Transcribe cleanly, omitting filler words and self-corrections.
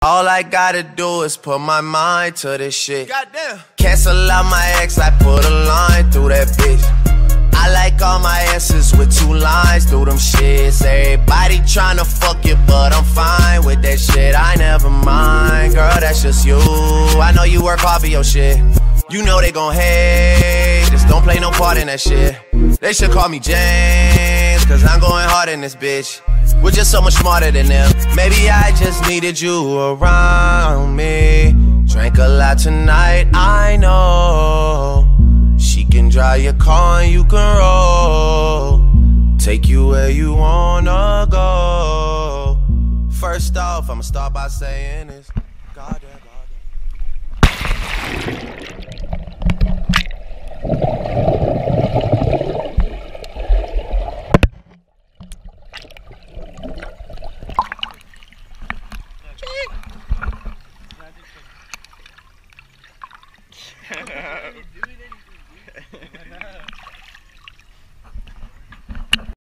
All I gotta do is put my mind to this shit. Goddamn. Cancel out my ex, I put a line through that bitch. I like all my S's with 2 lines through them shits. Everybody tryna fuck you, but I'm fine with that shit. I never mind, girl, that's just you. I know you work hard for your shit. You know they gon' hate, just don't play no part in that shit. They should call me James, cause I'm going hard in this bitch. We're just so much smarter than them. Maybe I just needed you around me. Drank a lot tonight, I know. She can drive your car and you can roll. Take you where you wanna go. First off, I'ma start by saying this. Goddamn. Doing anything.